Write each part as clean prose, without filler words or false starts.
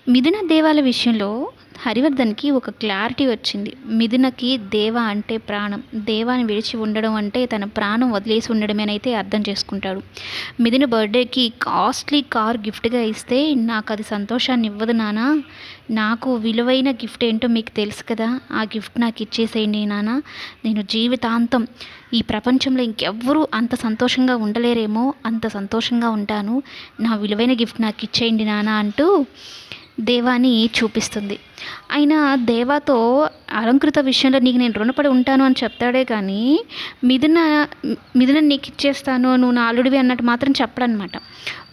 మిథున దేవాల విషయంలో హరివర్ధన్‌కి ఒక క్లారిటీ వచ్చింది. మిథునకి దేవ అంటే ప్రాణం. దేవాని విడిచి ఉండడం అంటే తన ప్రాణం వదిలేసి ఉండడమేనైతే అర్థం చేసుకుంటాడు. మిథున బర్త్‌డేకి కాస్ట్‌లీ కార్ గిఫ్ట్‌గా ఇస్తే నాకది సంతోషాన్ని ఇవ్వదు నాన్న. నాకు విలువైన గిఫ్ట్ ఏంటో మీకు తెలుసు కదా! ఆ గిఫ్ట్ నాకిచ్చేసేయండి నాన్న. నేను జీవితాంతం ఈ ప్రపంచంలో ఇంకెవ్వరూ అంత సంతోషంగా ఉండలేరేమో అంత సంతోషంగా ఉంటాను. నా విలువైన గిఫ్ట్ నాకిచ్చేయండి నాన్న అంటూ దేవాని చూపిస్తుంది. అయినా దేవాతో అలంకృత విషయంలో నీకు నేను రుణపడి ఉంటాను అని చెప్తాడే కానీ మిథున నీకు ఇచ్చేస్తాను నువ్వు నా అల్లుడివి అన్నట్టు మాత్రం చెప్పడనమాట.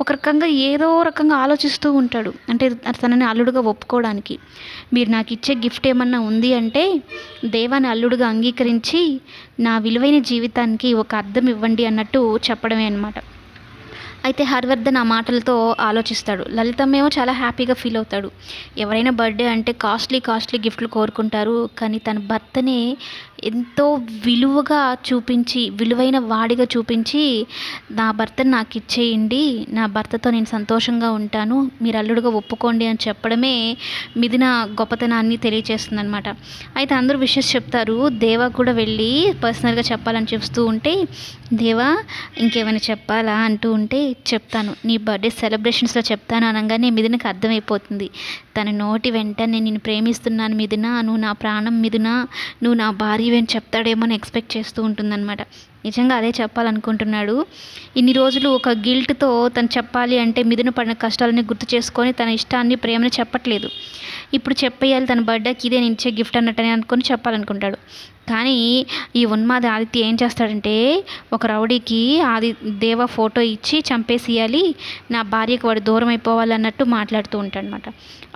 ఒక రకంగా ఏదో రకంగా ఆలోచిస్తూ ఉంటాడు. అంటే తనని అల్లుడుగా ఒప్పుకోవడానికి. మీరు నాకు ఇచ్చే గిఫ్ట్ ఏమన్నా ఉంది అంటే దేవాని అల్లుడుగా అంగీకరించి నా విలువైన జీవితానికి ఒక అర్థం ఇవ్వండి అన్నట్టు చెప్పడమే అనమాట. అయితే హరివర్ధన్ ఆ మాటలతో ఆలోచిస్తాడు. లలితమ్మేమో చాలా హ్యాపీగా ఫీల్ అవుతాడు. ఎవరైనా బర్త్డే అంటే కాస్ట్లీ గిఫ్ట్లు కోరుకుంటారు. కానీ తన భర్తనే ఎంతో విలువగా చూపించి విలువైన వాడిగా చూపించి నా భర్తను నాకు ఇచ్చేయండి, నా భర్తతో నేను సంతోషంగా ఉంటాను, మీరు అల్లుడుగా ఒప్పుకోండి అని చెప్పడమే మిథున గొప్పతనాన్ని తెలియచేస్తుందనమాట. అయితే అందరూ విషెస్ చెప్తారు. దేవా కూడా వెళ్ళి పర్సనల్గా చెప్పాలని చూస్తూ ఉంటే దేవా ఇంకేమైనా చెప్పాలా అంటూ ఉంటే చెప్తాను, నీ బర్త్డే సెలబ్రేషన్స్లో చెప్తాను అనగానే మిథునకు అర్థమైపోతుంది. తన నోటి వెంట నేను నిన్ను ప్రేమిస్తున్నాను మిథున, నువ్వు నా ప్రాణం మిథున, నువ్వు నా భార్యవి అని చెప్తాడేమో అని ఎక్స్పెక్ట్ చేస్తూ ఉంటుందన్నమాట. నిజంగా అదే చెప్పాలనుకుంటున్నాడు. ఇన్ని రోజులు ఒక గిల్ట్తో తను చెప్పాలి అంటే మిథున పడిన కష్టాలని గుర్తు చేసుకొని తన ఇష్టాన్ని ప్రేమని చెప్పట్లేదు. ఇప్పుడు చెప్పేయాలి తన బర్త్డేకి ఇదే నేను ఇచ్చే గిఫ్ట్ అన్నట్టని అనుకొని చెప్పాలనుకుంటాడు. కానీ ఈ ఉన్మాది ఆదిత్య ఏం చేస్తాడంటే ఒక రౌడీకి దేవ ఫోటో ఇచ్చి చంపేసేయాలి, నా భార్యకు వాడు దూరం అయిపోవాలి అన్నట్టు మాట్లాడుతూ ఉంటాడనమాట.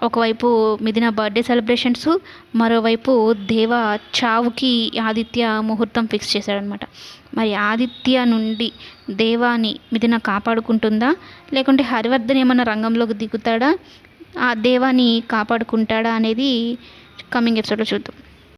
ఒకవైపు మిథున బర్త్డే సెలబ్రేషన్స్, మరోవైపు దేవ చావుకి ఆదిత్య ముహూర్తం ఫిక్స్ చేశాడనమాట. మరి ఆదిత్య నుండి దేవాని మిథున కాపాడుకుంటుందా, లేకుంటే హరివర్ధన్ ఏమన్నా రంగంలోకి దిగుతాడా, ఆ దేవాని కాపాడుకుంటాడా అనేది కమింగ్ ఎపిసోడ్లో చూద్దాం.